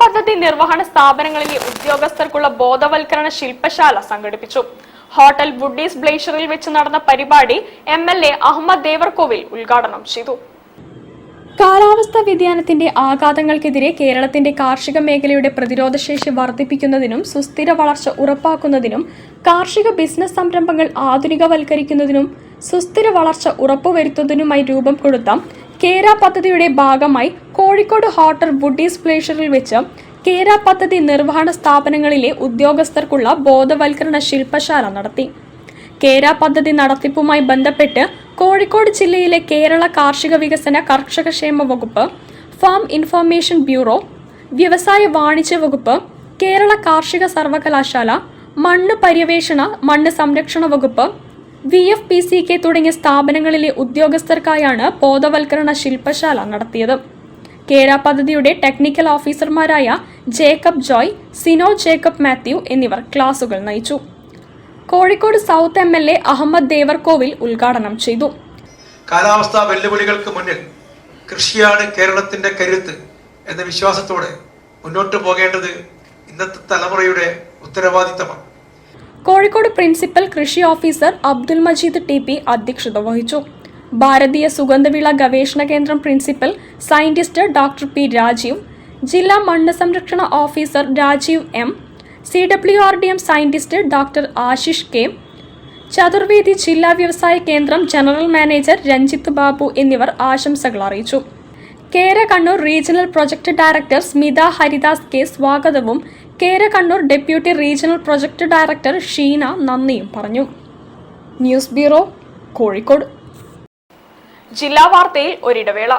പദ്ധതി നിർവഹണ സ്ഥാപനങ്ങളിലെ ഉദ്യോഗസ്ഥർക്കുള്ള ബോധവൽക്കരണ ശില്പശാല സംഘടിപ്പിച്ചു. ഹോട്ടൽ വുഡീസ് ബ്ലേഷറിൽ വെച്ച് നടന്ന പരിപാടി MLA അഹമ്മദ് ദേവർകോവിൽ ഉദ്ഘാടനം ചെയ്തു. കാലാവസ്ഥാ വ്യതിയാനത്തിന്റെ ആഘാതങ്ങൾക്കെതിരെ കേരളത്തിന്റെ കാർഷിക മേഖലയുടെ പ്രതിരോധശേഷി വർദ്ധിപ്പിക്കുന്നതിനും സുസ്ഥിര വളർച്ച ഉറപ്പാക്കുന്നതിനും കാർഷിക ബിസിനസ് സംരംഭങ്ങൾ ആധുനികവൽക്കരിക്കുന്നതിനും സുസ്ഥിര വളർച്ച ഉറപ്പുവരുത്തുന്നതിനുമായി രൂപം കൊടുത്ത കേര പദ്ധതിയുടെ ഭാഗമായി കോഴിക്കോട് ഹോട്ടൽ വുഡീസ് ബ്ലേഷറിൽ വെച്ച് കേര പദ്ധതി നിർവഹണ സ്ഥാപനങ്ങളിലെ ഉദ്യോഗസ്ഥർക്കുള്ള ബോധവൽക്കരണ ശില്പശാല നടത്തി. കേര പദ്ധതി നടത്തിപ്പുമായി ബന്ധപ്പെട്ട് കോഴിക്കോട് ജില്ലയിലെ കേരള കാർഷിക വികസന കർഷകക്ഷേമ വകുപ്പ്, ഫാം ഇൻഫർമേഷൻ ബ്യൂറോ, വ്യവസായ വാണിജ്യ വകുപ്പ്, കേരള കാർഷിക സർവകലാശാല, മണ്ണ് പര്യവേഷണ മണ്ണ് സംരക്ഷണ വകുപ്പ്, VFPCK തുടങ്ങിയ സ്ഥാപനങ്ങളിലെ ഉദ്യോഗസ്ഥർക്കായാണ് ബോധവൽക്കരണ ശില്പശാല നടത്തിയത്. കേര പദ്ധതിയുടെ ടെക്നിക്കൽ ഓഫീസർമാരായ ജേക്കബ് ജോയ്, സിനോ ജേക്കബ് മാത്യു എന്നിവർ ക്ലാസുകൾ നയിച്ചു. കോഴിക്കോട് സൗത്ത് MLA അഹമ്മദ് ദേവർകോവിൽ ഉദ്ഘാടനം ചെയ്തു. കാലാവസ്ഥാ വെല്ലുവിളികൾക്ക് മുന്നിൽ കൃഷിയാണ് കേരളത്തിന്റെ കരുത്ത് എന്ന വിശ്വാസത്തോടെ മുന്നോട്ട് പോകേണ്ടത് ഇന്നത്തെ തലമുറയുടെ ഉത്തരവാദിത്തമാണ്. കോഴിക്കോട് പ്രിൻസിപ്പൽ കൃഷി ഓഫീസർ അബ്ദുൽ മജീദ് TP അധ്യക്ഷത വഹിച്ചു. ഭാരതീയ സുഗന്ധവിള ഗവേഷണ കേന്ദ്രം principal scientist doctor P Rajeev, ജില്ലാ മണ്ണ് സംരക്ഷണ officer Rajeev M, CWRDM scientist doctor Ashish K, Chaturvedi ജില്ലാ വ്യവസായ കേന്ദ്രം ജനറൽ മാനേജർ രഞ്ജിത്ത് ബാബു എന്നിവർ ആശംസകൾ അറിയിച്ചു. കേര Kannur regional project director Smitha Haridas K സ്വാഗതവും കേര Kannur deputy regional project director Sheena നന്ദിയും പറഞ്ഞു. News bureau, Kozhikode. ജില്ലാ വാർത്തയിൽ ഒരിടവേള.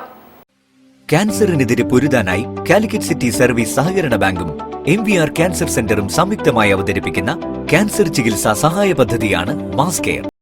ക്യാൻസറിനെതിരെ പൊരുതാനായി കാലിക്കറ്റ് സിറ്റി സർവീസ് സഹകരണ ബാങ്കും MVR ക്യാൻസർ സെന്ററും സംയുക്തമായി അവതരിപ്പിക്കുന്ന ക്യാൻസർ ചികിത്സാ സഹായ പദ്ധതിയാണ് മാസ് കെയർ.